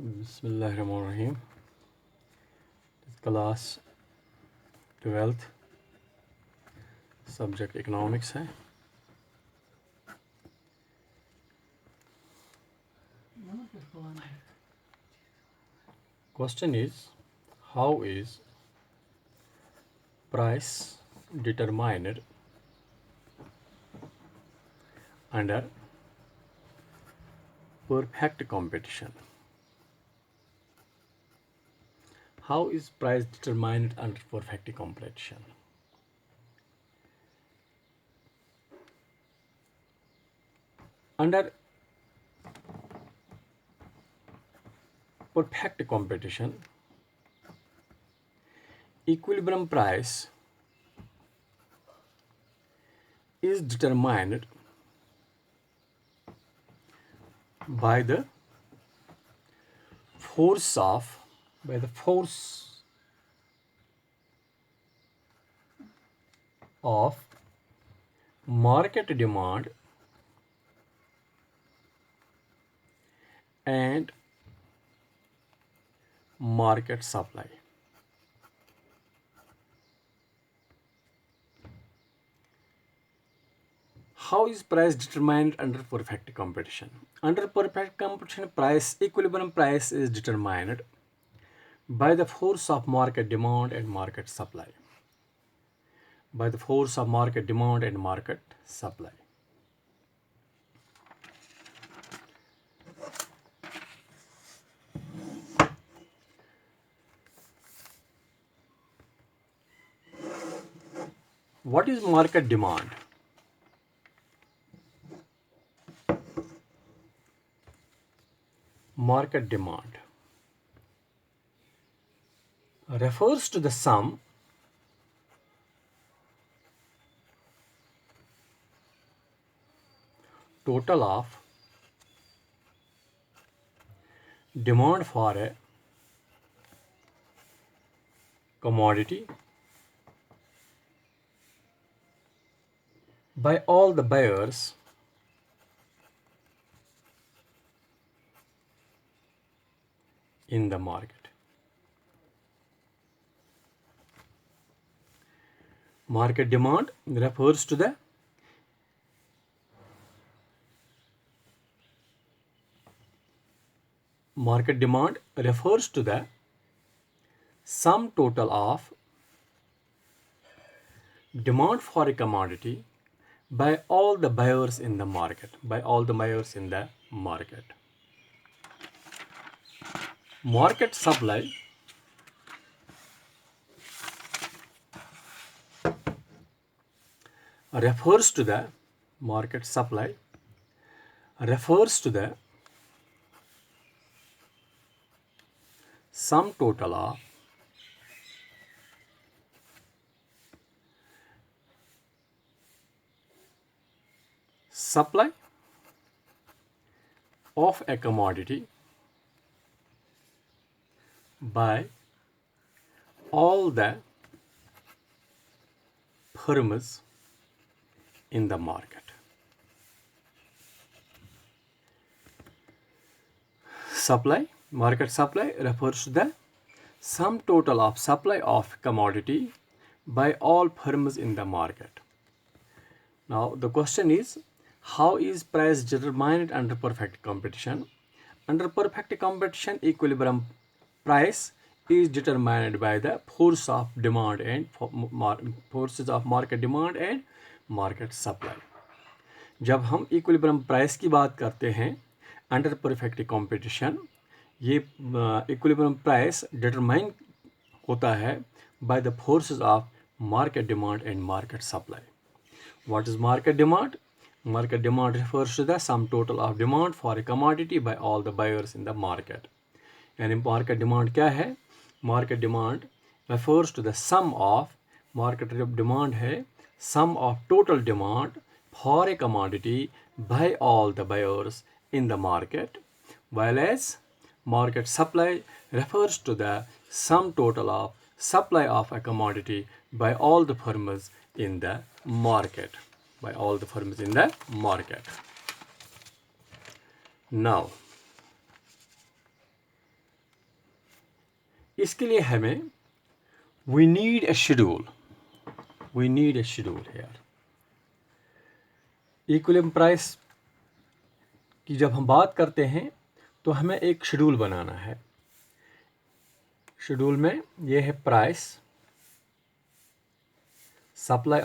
Bismillahirrahmanirrahim. Class 12th subject economics है। Question is how is price determined under perfect competition? How is price determined under perfect competition? Under perfect competition, equilibrium price is determined by the force of market demand and market supply. How is price determined under perfect competition? Under perfect competition, equilibrium price is determined by the force of market demand and market supply. By the force of market demand and market supply. What is market demand? Market demand refers to the sum total of demand for a commodity by all the buyers in the market. Market demand refers to the sum total of demand for a commodity by all the buyers in the market. Market supply refers to the sum total of supply of a commodity by all the firms in the market. Market supply refers to the sum total of supply of commodity by all firms in the market. Now the question is, how is price determined under perfect competition? Under perfect competition, equilibrium price is determined by the forces of market demand and market supply. जब हम equilibrium price की बात करते हैं under perfect competition, ये equilibrium price determine होता है by the forces of market demand and market supply. What is market demand? Market demand refers to the sum total of demand for a commodity by all the buyers in the market. यानी market demand क्या है? Market demand refers to the sum of market demand है sum of total demand for a commodity by all the buyers in the market, while as market supply refers to the sum total of supply of a commodity by all the firms in the market. Now इसके लिए हमें we need a schedule here. Equilibrium price की जब हम बात करते हैं तो हमें एक शेड्यूल बनाना है। शेड्यूल में ये है price, supply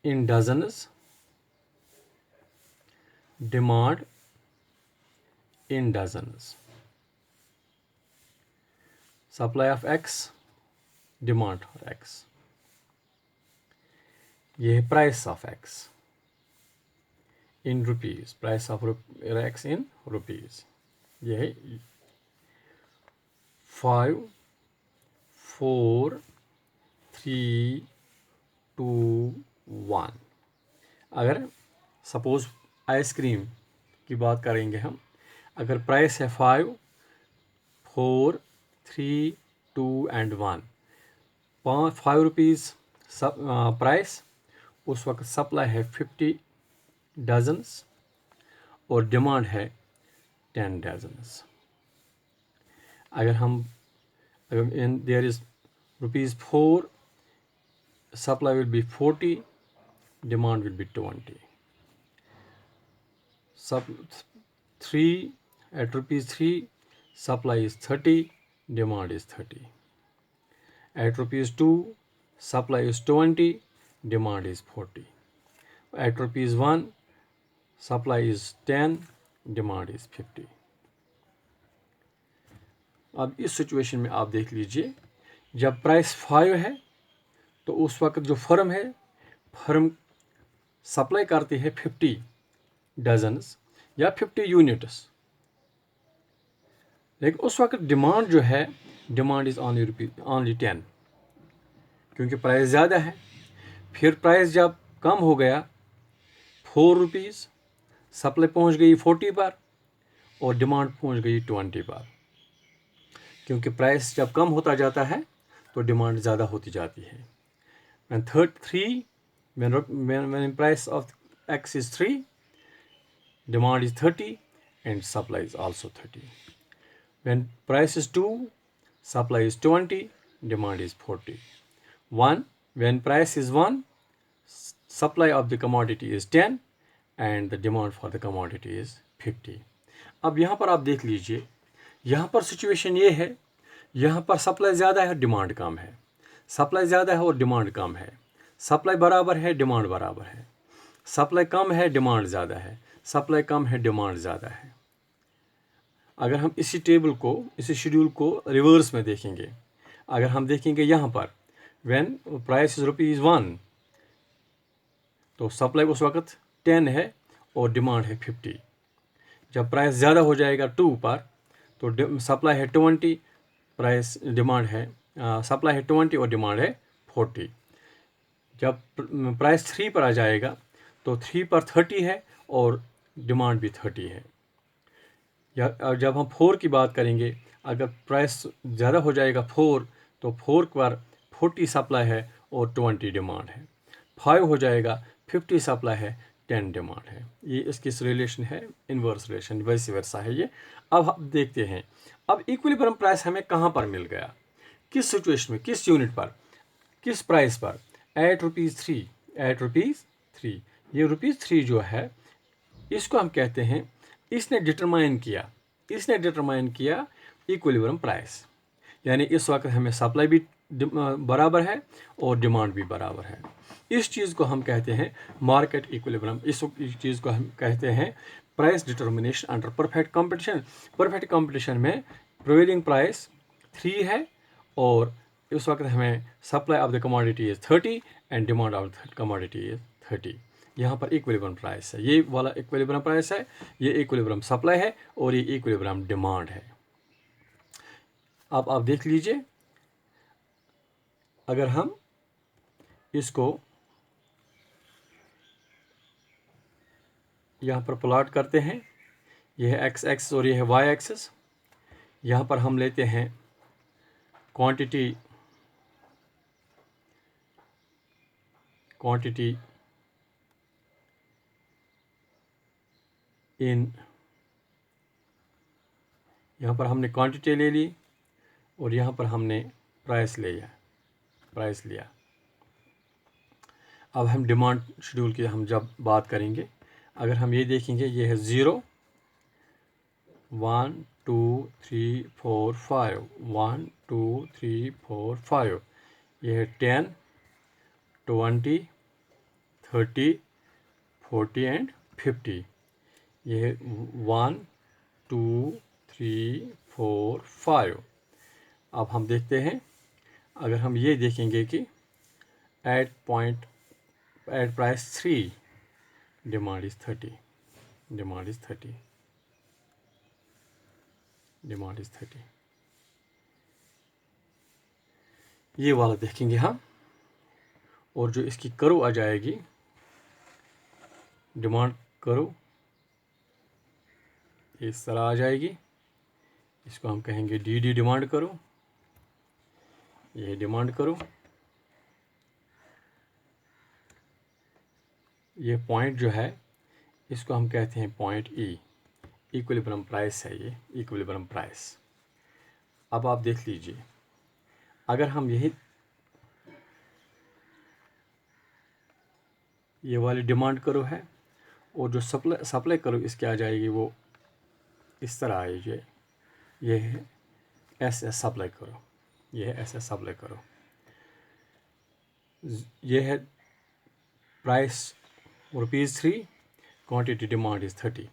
in dozens, demand in dozens, supply of X, demand for X, ये है price of X in rupees, price of X in rupees, ये है 5 4 3 2 1। अगर सपोज आइसक्रीम की बात करेंगे हम, अगर प्राइस है 5 4 3 2 एंड 1, 5 रुपीज़ प्राइस, उस वक्त सप्लाई है 50 डजन्स और डिमांड है 10 डजन्स। अगर there is ₹4, supply will be 40, demand will be 20. Sub 3 at ₹3, supply is 30, demand is 30. At ₹2, supply is 20, demand is 40. At ₹1, supply is 10, demand is 50. अब इस situation में आप देख लीजिए, जब प्राइस 5 है तो उस वक्त जो फर्म सप्लाई करती है 50 डजन्स या 50 यूनिट्स, लेकिन उस वक्त डिमांड जो है, डिमांड इज़ ओनली 10, क्योंकि प्राइस ज़्यादा है। फिर प्राइस जब कम हो गया, 4 रुपीज़, सप्लाई पहुंच गई 40 पर और डिमांड पहुंच गई 20 पर। क्योंकि प्राइस जब कम होता जाता है तो डिमांड ज़्यादा होती जाती है। When price of X is 3, demand is 30 and supply is also 30. When price is 2, supply is 20, demand is 40. 1, when price is 1, supply of the commodity is 10 and the demand for the commodity is 50. अब यहाँ पर आप देख लीजिए, यहाँ पर situation ये है, यहाँ पर सप्लाई ज़्यादा है, डिमांड कम है। सप्लाई ज़्यादा है और डिमांड कम है। सप्लाई बराबर है, डिमांड बराबर है। सप्लाई कम है, डिमांड ज़्यादा है। सप्लाई कम है, डिमांड ज़्यादा है। अगर हम इसी शेड्यूल को रिवर्स में देखेंगे, अगर हम देखेंगे यहाँ पर व्हेन प्राइस इज ₹1, तो सप्लाई उस वक्त 10 है और डिमांड है 50। जब प्राइस ज़्यादा हो जाएगा 2 पर, तो सप्लाई है 20, सप्लाई है 20 और डिमांड है 40। जब प्राइस 3 पर आ जाएगा तो 3 पर 30 है और डिमांड भी 30 है। या जब हम 4 की बात करेंगे, अगर प्राइस ज़्यादा हो जाएगा 4, तो 4 पर 40 सप्लाई है और 20 डिमांड है। 5 हो जाएगा 50 सप्लाई है, 10 डिमांड है। ये इसकी रिलेशन है, इन्वर्स रिलेशन, वैसे वैसा है ये। अब हम देखते हैं, अब इक्विलिब्रियम प्राइस हमें कहाँ पर मिल गया, किस सिचुएशन में, किस यूनिट पर, किस प्राइस पर? एट ₹3। ये ₹3 जो है, इसको हम कहते हैं, इसने डिटरमाइन किया इक्विलिब्रियम प्राइस। यानी इस वक्त हमें सप्लाई भी बराबर है और डिमांड भी बराबर है। इस चीज़ को हम कहते हैं मार्केट इक्विलिब्रियम। इस चीज़ को हम कहते हैं price determination under perfect competition. Perfect competition में प्रिवेलिंग प्राइस 3 है और इस वक्त हमें supply of the commodity is 30 and demand of the commodity is 30। यहाँ पर इक्विलिब्रियम प्राइस है, ये वाला इक्विलिब्रियम प्राइस है, ये इक्विलिब्रियम सप्लाई है और ये इक्विलिब्रियम डिमांड है। अब आप देख लीजिए, अगर हम इसको यहाँ पर प्लॉट करते हैं, यह है एक्स एक्सिस और यह है वाई एक्सिस। यहाँ पर हम लेते हैं क्वांटिटी इन, यहाँ पर हमने क्वांटिटी ले ली और यहाँ पर हमने प्राइस लिया। अब हम डिमांड शेड्यूल की हम जब बात करेंगे, अगर हम ये देखेंगे, ये है 0 1 2 3 4 5, 1 2 3 4 5, ये है 10 20 30 40 एंड 50, ये है 1 2 3 4 5। अब हम देखते हैं, अगर हम ये देखेंगे कि एट प्राइस 3 डिमांड इज 30, ये वाला देखेंगे हम, और जो इसकी करो आ जाएगी, डिमांड करो इस तरह आ जाएगी, इसको हम कहेंगे डी डिमांड करो, ये डिमांड करो, ये पॉइंट जो है इसको हम कहते हैं पॉइंट ई, इक्विलिब्रियम प्राइस है ये, इक्विलिब्रियम प्राइस। अब आप देख लीजिए, अगर हम ये वाली डिमांड करो है, और जो सप्लाई करो इसके आ जाएगी वो इस तरह आएगी, ये है एस सप्लाई करो, ये है एस सप्लाई करो, ये है प्राइस ₹3, क्वांटिटी डिमांड इज़ 30,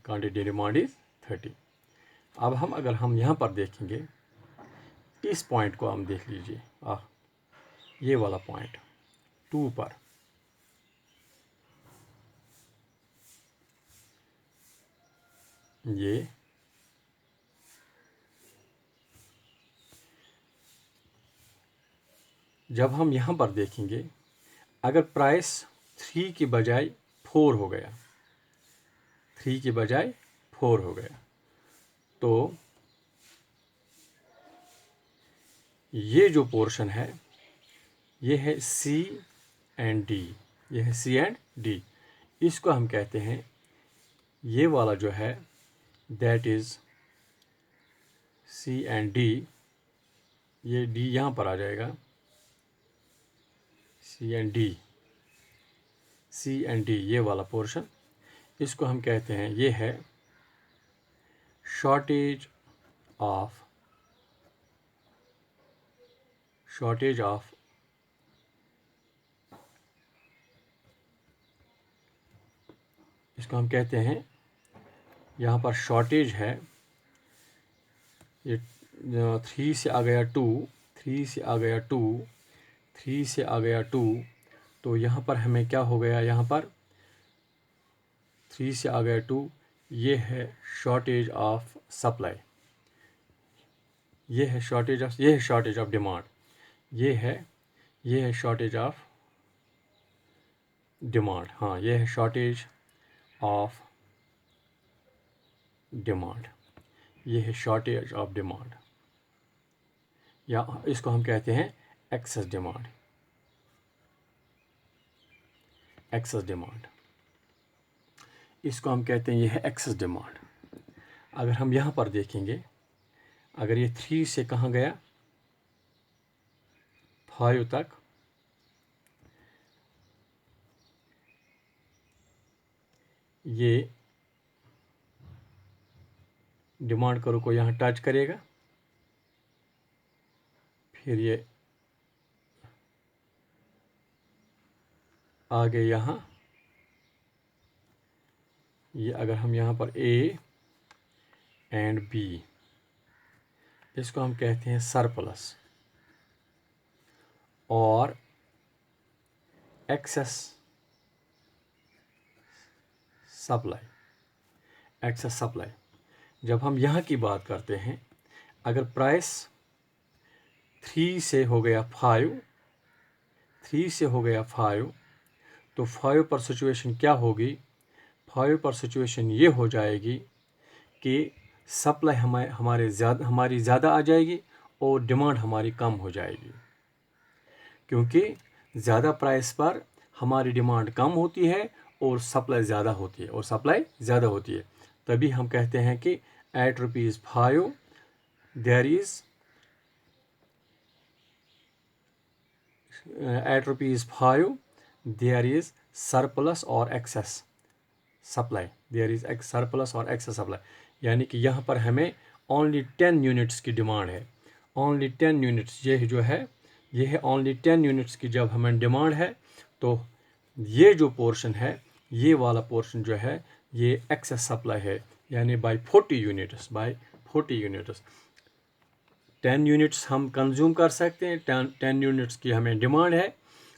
अब अगर हम यहाँ पर देखेंगे, इस पॉइंट को हम देख लीजिए, ये वाला पॉइंट 2 पर, ये जब हम यहाँ पर देखेंगे, अगर प्राइस 3 की बजाय 4 हो गया, 3 की बजाय 4 हो गया, तो ये जो पोर्शन है ये है सी एंड डी, ये है सी एंड डी, इसको हम कहते हैं, ये वाला जो है that is C and D, ये डी यहाँ पर आ जाएगा, सी एंड डी, ये वाला पोर्शन, इसको हम कहते हैं, ये है शॉर्टेज ऑफ इसको हम कहते हैं, यहाँ पर शॉर्टेज है, ये 3 से आ गया 2, 3 से आ गया 2, 3 से आ गया 2, तो यहाँ पर हमें क्या हो गया, यहाँ पर 3 से आ गया 2, ये है शॉर्टेज ऑफ सप्लाई, ये है शॉर्टेज ऑफ डिमांड, ये है शॉर्टेज ऑफ डिमांड, हाँ, ये है शॉर्टेज ऑफ डिमांड, ये है शॉर्टेज ऑफ डिमांड, या इसको हम कहते हैं एक्सेस डिमांड, इसको हम कहते हैं, ये है एक्सेस डिमांड। अगर हम यहाँ पर देखेंगे, अगर ये 3 से कहाँ गया, 5 तक, ये डिमांड करो को यहाँ टच करेगा, फिर ये आगे यहाँ, ये अगर हम यहाँ पर ए एंड बी, इसको हम कहते हैं सरप्लस और एक्सेस सप्लाई। जब हम यहाँ की बात करते हैं, अगर प्राइस 3 से हो गया 5, तो 5 पर सिचुएशन क्या होगी, 5 पर सिचुएशन ये हो जाएगी कि सप्लाई हमारी ज़्यादा आ जाएगी और डिमांड हमारी कम हो जाएगी, क्योंकि ज़्यादा प्राइस पर हमारी डिमांड कम होती है और सप्लाई ज़्यादा होती है, तभी हम कहते हैं कि at ₹5 there is at ₹5 there is surplus or excess supply, there is surplus or excess supply, यानी कि यहाँ पर हमें ओनली 10 यूनिट्स की डिमांड है, ओनली 10 यूनिट्स, ये जो है ये है ओनली 10 यूनिट्स की जब हमें डिमांड है, तो ये जो पोर्शन है, ये वाला पोर्शन जो है ये एक्सेस सप्लाई है, यानी by 40 units, by 40 units 10 units हम कंज्यूम कर सकते हैं, 10 यूनिट्स की हमें डिमांड है,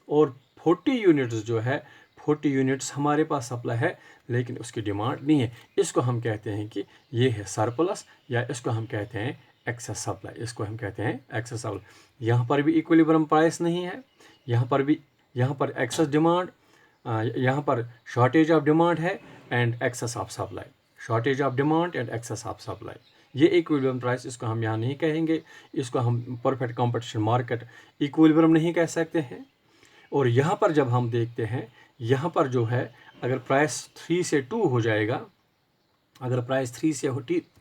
और 40 यूनिट्स जो है 40 यूनिट्स हमारे पास सप्लाई है लेकिन उसकी डिमांड नहीं है। इसको हम कहते हैं कि ये है सरप्लस, या इसको हम कहते हैं एक्सेस सप्लाई, इसको हम कहते हैं एक्सेस सप्लाई। यहाँ पर भी इक्विलिब्रियम प्राइस नहीं है, यहाँ पर एक्सेस डिमांड, यहाँ पर शॉर्टेज ऑफ डिमांड है and excess of supply, shortage of demand and excess of supply, ये इक्विलिब्रियम प्राइस, इसको हम यहाँ नहीं कहेंगे, इसको हम परफेक्ट कंपटीशन मार्केट इक्विलिब्रियम नहीं कह सकते हैं। और यहाँ पर जब हम देखते हैं, यहाँ पर जो है अगर प्राइस 3 से 2 हो जाएगा, अगर प्राइस 3 से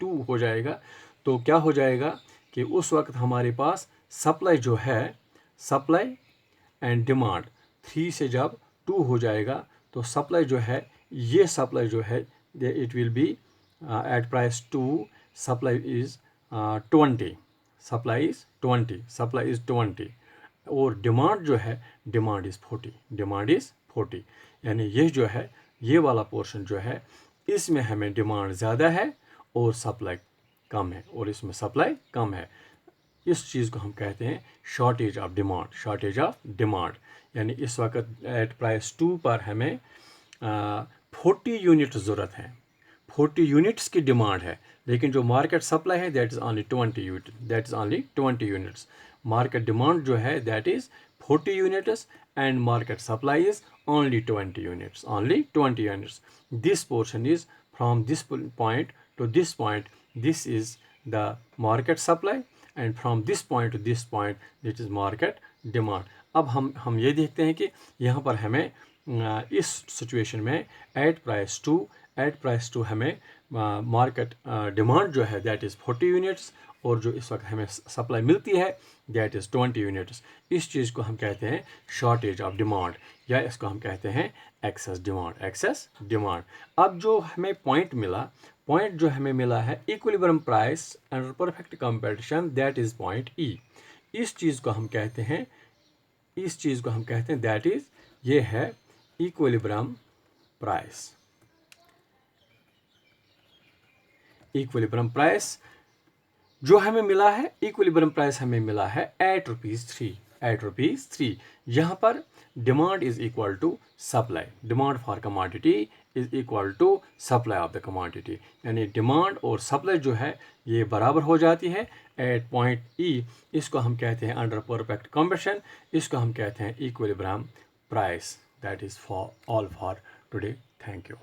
2 हो जाएगा तो क्या हो जाएगा कि उस वक्त हमारे पास सप्लाई जो है, सप्लाई एंड डिमांड 3 से जब 2 हो जाएगा तो सप्लाई जो है, ये सप्लाई जो है it will be at price 2 supply is 20, supply is 20, और डिमांड जो है डिमांड इज़ 40, यानी ये जो है ये वाला पोर्शन जो है इसमें हमें डिमांड ज़्यादा है और सप्लाई कम है, और इसमें सप्लाई कम है। इस चीज़ को हम कहते हैं शॉर्टेज ऑफ डिमांड, यानी इस वक्त एट प्राइस 2 पर हमें 40 यूनिट ज़रूरत है, 40 यूनिट्स की डिमांड है, लेकिन जो मार्केट सप्लाई है that is only 20 units, market demand जो है that is 40 units and market supply is only 20 units. This portion is from this point two this point, this is the market supply, and from this point two this point this is market demand. अब हम ये देखते हैं कि यहाँ पर हमें इस सिचुएशन में एट प्राइस टू हमें मार्केट डिमांड जो है दैट इज़ 40 यूनिट्स, और जो इस वक्त हमें सप्लाई मिलती है दैट इज़ 20 यूनिट्स। इस चीज़ को हम कहते हैं शॉर्टेज ऑफ डिमांड, या इसको हम कहते हैं एक्सेस डिमांड। अब जो हमें पॉइंट जो हमें मिला है equilibrium price under perfect competition, that is point ई। इस चीज़ को हम कहते हैं दैट इज़, ये है इक्विलिब्रियम प्राइस। इक्विलिब्रियम प्राइस जो हमें मिला है, इक्विलिब्रियम प्राइस हमें मिला है एट ₹3। यहाँ पर demand is equal to supply, demand for commodity is equal to supply of the commodity, यानी डिमांड और सप्लाई जो है ये बराबर हो जाती है एट पॉइंट ई। इसको हम कहते हैं अंडर परफेक्ट कंपटीशन, इसको हम कहते हैं equilibrium price. That is for all for today. Thank you.